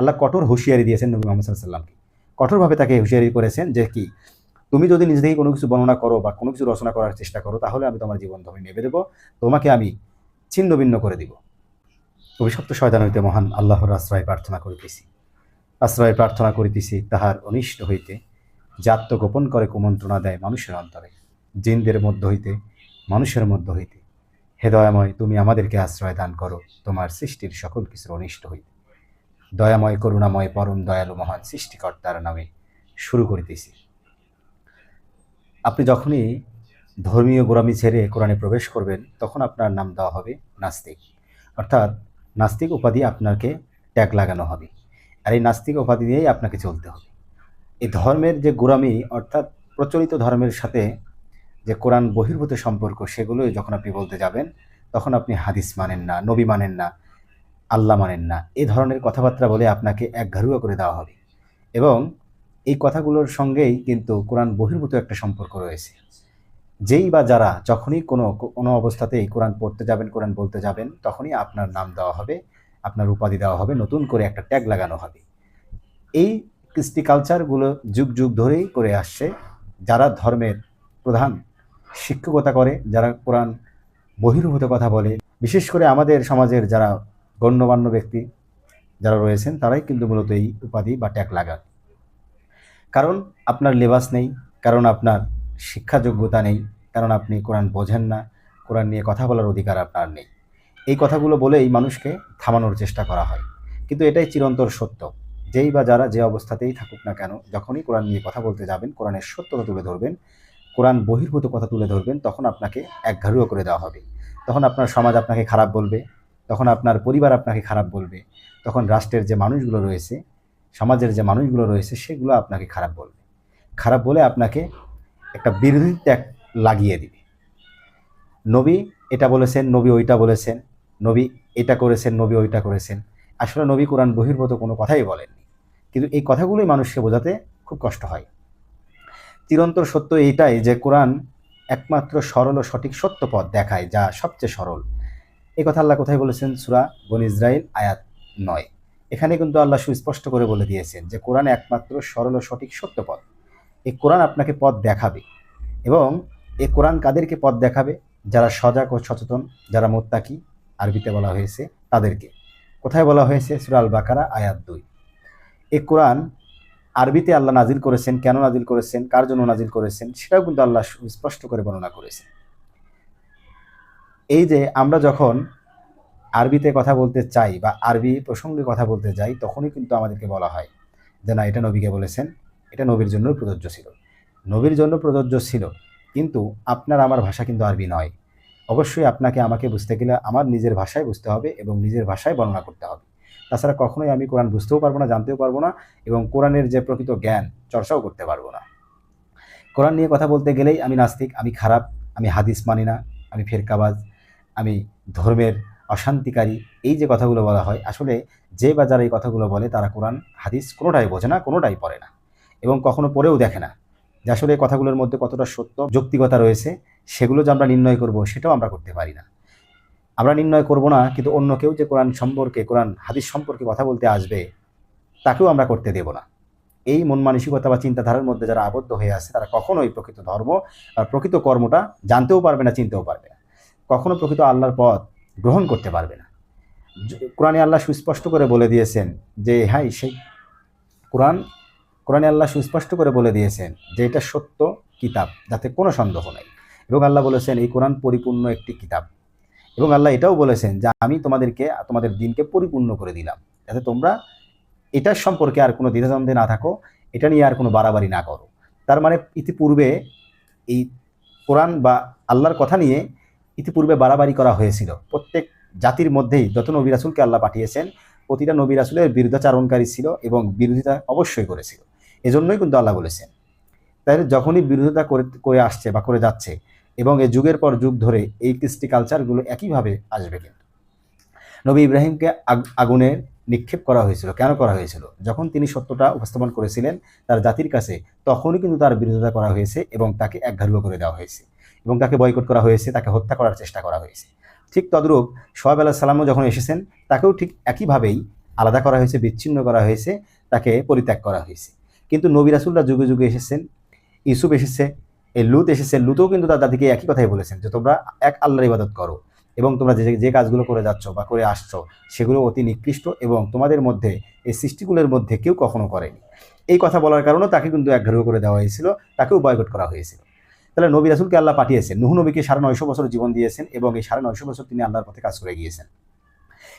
আল্লাহ কঠোর হুঁশিয়ারি দিয়েছেন নবী মুহাম্মদ সাল্লাল্লাহু আলাইহি ওয়াসাল্লামকে, কঠোরভাবে তাকে হুঁশিয়ারি করেছেন যে কি, তুমি যদি নিজে থেকে কোনো কিছু বর্ণনা করো বা কোনো কিছু রচনা করার চেষ্টা করো, তাহলে আমি তোমার জীবন ধরে নেবে দেবো, তোমাকে আমি ছিন্ন ভিন্ন করে দিব। অভিশপ্ত শয়তান হইতে মহান আল্লাহর আশ্রয় প্রার্থনা করিতেছি তাহার অনিষ্ট হইতে, যে আত্মগোপন করে কুমন্ত্রণা দেয় মানুষের অন্তরে, জিনদের মধ্য হইতে মানুষের মধ্য হইতে। হে দয়াময়, তুমি আমাদেরকে আশ্রয় দান করো তোমার সৃষ্টির সকল কিছুর অনিষ্ট হইতে। দয়াময় করুণাময় পরম দয়ালু মহান সৃষ্টিকর্তার নামে শুরু করিতেছি। আপনি যখনই ধর্মীয় গোড়ামি ছেড়ে কোরআনে প্রবেশ করবেন, তখন আপনার নাম দেওয়া হবে নাস্তিক, অর্থাৎ নাস্তিক উপাধি আপনাকে ট্যাগ লাগানো হবে। আর এই নাস্তিক উপাধি দিয়েই আপনাকে চলতে হবে। এই ধর্মের যে গোড়ামি, অর্থাৎ প্রচলিত ধর্মের সাথে যে কোরআন বহির্ভূত সম্পর্ক, সেগুলোই যখন আপনি বলতে যাবেন, তখন আপনি হাদিস মানেন না, নবী মানেন না, আল্লাহ মানেন না, এই ধরনের কথাবার্তা বলে আপনাকে একঘারুয়া করে দেওয়া হবে। এবং এই কথাগুলোর সঙ্গেই কিন্তু কোরআন বহির্ভূত একটা সম্পর্ক রয়েছে। যেই বা যারা যখনই কোনো অবস্থাতেই কোরআন পড়তে যাবেন, কোরআন বলতে যাবেন, তখনই আপনার নাম দেওয়া হবে, আপনার উপাধি দেওয়া হবে, নতুন করে একটা ট্যাগ লাগানো হবে। এই কৃষ্টি কালচারগুলো যুগ যুগ ধরেই করে আসছে। যারা ধর্মের প্রধান শিক্ষকতা করে, যারা কোরআন বহির্ভূত কথা বলে, বিশেষ করে আমাদের সমাজের যারা গণ্যমান্য ব্যক্তি যারা রয়েছেন, তারাই কিন্তু মূলত এই উপাধি বা ট্যাগ লাগান। কারণ আপনার লেবাস নেই, কারণ আপনার শিক্ষা যোগ্যতা নেই, কারণ আপনি কোরআন বোঝেন না, কোরআন নিয়ে কথা বলার অধিকার আপনার নেই। এই কথাগুলো বলেই মানুষকে থামানোর চেষ্টা করা হয়। কিন্তু এটাই চিরন্তর সত্য। যেই বা যারা যে অবস্থাতেই থাকুক না কেন, যখনই কোরআন নিয়ে কথা বলতে যাবেন, কোরআনের সত্যতা তুলে ধরবেন, কোরআন বহির্ভূত কথা তুলে ধরবেন, তখন আপনাকে একঘারুয়া করে দেওয়া হবে। তখন আপনার সমাজ আপনাকে খারাপ বলবে, তখন আপনার পরিবার আপনাকে খারাপ বলবে, তখন রাষ্ট্রের যে মানুষগুলো রয়েছে, সমাজের যে মানুষগুলো রয়েছে, সেগুলো আপনাকে খারাপ বলবে, খারাপ বলে আপনাকে একটা বিরোধী ট্যাগ লাগিয়ে দিবে। নবী এটা বলেছেন, নবী ওইটা বলেছেন, নবী এটা করেছেন, নবী ওইটা করেছেন। আসলে নবী কোরআন বহির্ভূত কোনো কথাই বলেননি, কিন্তু এই কথাগুলোই মানুষকে বোঝাতে খুব কষ্ট হয়। চিরন্তর সত্য এইটাই যে কোরআন একমাত্র সরল ও সঠিক সত্য পথ দেখায়, যা সবচেয়ে সরল। এই কথা আল্লাহ কোথায় বলেছেন? সূরা বনী ইসরাইল আয়াত 9। এখানে কিন্তু আল্লাহ সুস্পষ্ট করে বলে দিয়েছেন যে কোরআন একমাত্র সরল ও সঠিক সত্য পথ। এই কোরআন আপনাকে পথ দেখাবে, এবং এই কোরআন কাদেরকে পথ দেখাবে? যারা সজাগ ও সচেতন, যারা মুত্তাকি, আরবিতে বলা হয়েছে তাদেরকে। কোথায় বলা হয়েছে? সূরা আল বাকারা আয়াত 2। এই কোরআন আরবিতে আল্লাহ নাজিল করেছেন, কেন নাজিল করেছেন, কার জন্য নাজিল করেছেন, সেটাও কিন্তু আল্লাহ স্পষ্ট করে বর্ণনা করেছেন। এই যে আমরা যখন আরবিতে কথা বলতে চাই বা আরবি প্রসঙ্গে কথা বলতে যাই, তখনই কিন্তু আমাদেরকে বলা হয় যে না, এটা নবীকে বলেছেন, এটা নবীর জন্য প্রযোজ্য ছিল। নবীর জন্য প্রযোজ্য ছিল, কিন্তু আপনার আমার ভাষা কিন্তু আরবি নয়। অবশ্যই আপনাকে আমাকে বুঝতে গেলে আমার নিজের ভাষায় বুঝতে হবে এবং নিজের ভাষায় বর্ণনা করতে হবে। তাছাড়া কখনোই আমি কোরআন বুঝতেও পারবো না, জানতেও পারবো না, এবং কোরআনের যে প্রকৃত জ্ঞান চর্চাও করতে পারবো না। কোরআন নিয়ে কথা বলতে গেলেই আমি নাস্তিক, আমি খারাপ, আমি হাদিস মানি না, আমি ফেরকাবাজ, আমি ধর্মের অশান্তিকারী, এই যে কথাগুলো বলা হয়, আসলে যে বা যারা এই কথাগুলো বলে, তারা কোরআন হাদিস কোনোটাই বোঝে না, কোনোটাই পড়ে না, এবং কখনো পড়েও দেখে না যে আসলে এই কথাগুলোর মধ্যে কতটা সত্য যৌক্তিকতা রয়েছে। সেগুলো যে আমরা নির্ণয় করব, সেটাও আমরা করতে পারি না। আমরা নির্ণয় করব না, কিন্তু অন্য কেউ যে কোরআন সম্পর্কে, কোরআন হাদিস সম্পর্কে কথা বলতে আসবে, তাকেও আমরা করতে দেব না। এই মন মানসিকতা বা চিন্তাধারার মধ্যে যারা আবদ্ধ হয়ে আছে, তারা কখনোই প্রকৃত ধর্ম আর প্রকৃত কর্মটা জানতেও পারবে না, চিনতেও পারবে না, কখনো প্রকৃত আল্লাহর পথ গ্রহণ করতে পারবে না। কোরআনে আল্লাহ সুস্পষ্ট করে বলে দিয়েছেন যে হ্যাঁ, সেই কোরআনে আল্লাহ সুস্পষ্ট করে বলে দিয়েছেন যে এটা সত্য কিতাব, যাতে কোনো সন্দেহ নেই। এবং আল্লাহ বলেছেন এই কোরআন পরিপূর্ণ একটি কিতাব। এবং আল্লাহ এটাও বলেছেন যে আমি তোমাদের দিনকে পরিপূর্ণ করে দিলাম, যাতে তোমরা এটার সম্পর্কে আর কোনো দ্বিধাদ্বন্দ্বে না থাকো, এটা নিয়ে আর কোনো বাড়াবাড়ি না করো। তার মানে ইতিপূর্বে এই কোরআন বা আল্লাহর কথা নিয়ে ইতিপূর্বে বাড়াবাড়ি করা হয়েছিল। প্রত্যেক জাতির মধ্যেই যত নবী রাসূলকে আল্লাহ পাঠিয়েছেন, প্রতিটা নবী রাসূলের বিরুদ্ধাচারণকারী ছিল এবং বিরোধিতা অবশ্যই করেছিল। এজন্যই কিন্তু আল্লাহ বলেছেন। তাই যখনই বিরোধিতা করে আসছে বা করে যাচ্ছে, এবং এই যুগের পর যুগ ধরে এই কৃষ্টি কালচারগুলো একইভাবে আসবে। কিন্তু নবী ইব্রাহিমকে আগুনে নিক্ষেপ করা হয়েছিল। কেন করা হয়েছিল? যখন তিনি সত্যটা উপস্থাপন করেছিলেন তার জাতির কাছে, তখনই কিন্তু তার বিরোধিতা করা হয়েছে এবং তাকে একঘারুয়া করে দেওয়া হয়েছে, এবং তাকে বয়কট করা হয়েছে, তাকে হত্যা করার চেষ্টা করা হয়েছে। ঠিক তদ্রূপ শোয়েব আলাইহিস সালামও যখন এসেছেন, তাকেও ঠিক একইভাবেই আলাদা করা হয়েছে, বিচ্ছিন্ন করা হয়েছে, তাকে পরিত্যাগ করা হয়েছে। কিন্তু নবী রাসূলরা যুগে যুগে এসেছেন, ইউসুফ এসেছে, এই লুত এসেছে, লুতও কিন্তু তার দাদিকে একই কথাই বলেছেন যে তোমরা এক আল্লাহর ইবাদত করো এবং তোমরা যে যে কাজগুলো করে যাচ্ছ বা করে আসছো সেগুলো অতি নিকৃষ্ট এবং তোমাদের মধ্যে এই সৃষ্টিগুলোর মধ্যে কেউ কখনো করেনি। এই কথা বলার কারণেও তাকে কিন্তু একঘরে করে দেওয়া হয়েছিল, তাকেও বয়কট করা হয়েছিল। তাহলে নবী রাসূলকে আল্লাহ পাঠিয়েছেন, নূহ নবীকে 950 বছর জীবন দিয়েছেন এবং এই 950 বছর তিনি আল্লাহর পথে কাজ করে গিয়েছেন।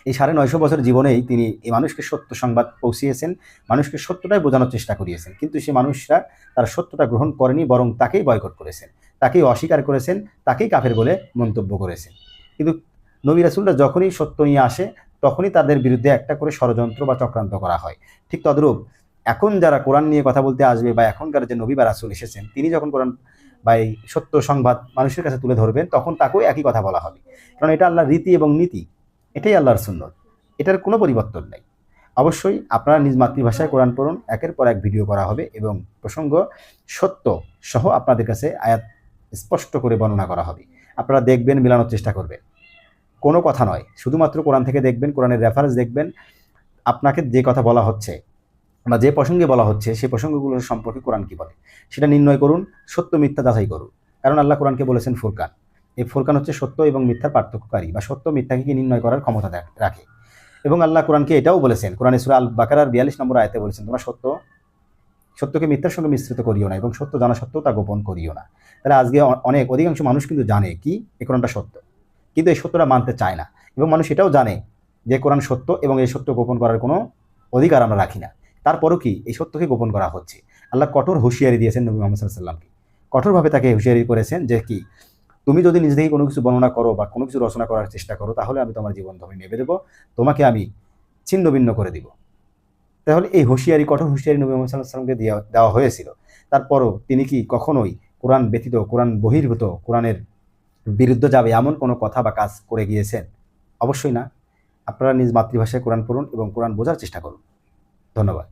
এই 950 বছর জীবনেই তিনি এই মানুষকে সত্য সংবাদ পৌঁছিয়েছেন, মানুষকে সত্যটাই বোঝানোর চেষ্টা করিয়েছেন। কিন্তু সে মানুষরা তার সত্যটা গ্রহণ করেনি, বরং তাকেই বয়কট করেছেন, তাকেই অস্বীকার করেছেন, তাকেই কাফের বলে মন্তব্য করেছেন। কিন্তু নবী রাসূলরা যখনই সত্য নিয়ে আসে তখনই তাদের বিরুদ্ধে একটা করে ষড়যন্ত্র বা চক্রান্ত করা হয়। ঠিক তদ্রূপ এখন যারা কোরআন নিয়ে কথা বলতে আসবে বা এখনকার যে নবী বা রাসূল এসেছেন তিনি যখন কোরআন বা এই সত্য সংবাদ মানুষের কাছে তুলে ধরবেন তখন তাকেও একই কথা বলা হবে, কারণ এটা আল্লাহর রীতি এবং নীতি, এটাই আল্লাহর সুন্নত, এটার কোনো পরিবর্তন নেই। অবশ্যই আপনারা নিজ মাতৃভাষায় কোরআন পড়ুন, একের পর এক ভিডিও করা হবে এবং প্রসঙ্গ সত্য সহ আপনাদের কাছে আয়াত স্পষ্ট করে বর্ণনা করা হবে। আপনারা দেখবেন, মেলানোর চেষ্টা করবেন, কোনো কথা নয়, শুধুমাত্র কোরআন থেকে দেখবেন, কোরআনের রেফারেন্স দেখবেন, আপনাকে যে কথা বলা হচ্ছে বা যে প্রসঙ্গে বলা হচ্ছে সেই প্রসঙ্গগুলো সম্পর্কে কোরআন কি বলে সেটা নির্ণয় করুন, সত্য মিথ্যা যাচাই করুন। কারণ আল্লাহ কোরআনকে বলেছেন ফুরকান, এই ফুরকান হচ্ছে সত্য এবং মিথ্যার পার্থক্যকারী বা সত্য মিথ্যাকে কি নির্ণয় করার ক্ষমতা রাখে। এবং আল্লাহ কোরআনকে এটাও বলেছেন, কোরআনে সূরা আল বাকারার 42 নম্বর আয়াতে বলেছেন তোমরা সত্যকে মিথ্যার সঙ্গে মিশ্রিত করিও না এবং সত্য জানা সত্ত্বেও তা গোপন করিও না। তাহলে আজকে অধিকাংশ মানুষ কিন্তু জানে কি এই কোরআনটা সত্য, কিন্তু এই সত্যটা মানতে চায় না। এবং মানুষ এটাও জানে যে কোরআন সত্য এবং এই সত্য গোপন করার কোনো অধিকার আমরা রাখি না, তারপরও কি এই সত্যকে গোপন করা হচ্ছে। আল্লাহ কঠোর হুঁশিয়ারি দিয়েছেন নবী মুহাম্মদ সাল্লাল্লাহু আলাইহি ওয়াসাল্লামকে, কঠোরভাবে তাকে হুঁশিয়ারি করেছেন যে কি তুমি যদি নিজে থেকে কোনো কিছু বর্ণনা করো বা কোনো কিছু রচনা করার চেষ্টা করো তাহলে আমি তোমার জীবন ধরে নেবে দেবো, তোমাকে আমি ছিন্ন ভিন্ন করে দিব। তাহলে এই হুঁশিয়ারি, কঠোর হুঁশিয়ারি নবী মুহাম্মদ সাল্লাল্লাহু আলাইহি ওয়াসাল্লামকে দেওয়া হয়েছিল, তারপরও তিনি কি কখনোই কোরআন ব্যতীত, কোরআন বহির্ভূত, কোরআনের বিরুদ্ধে যাবে এমন কোনো কথা বা কাজ করে গিয়েছেন? অবশ্যই না। আপনারা নিজ মাতৃভাষায় কোরআন পড়ুন এবং কোরআন বোঝার চেষ্টা করুন। ধন্যবাদ।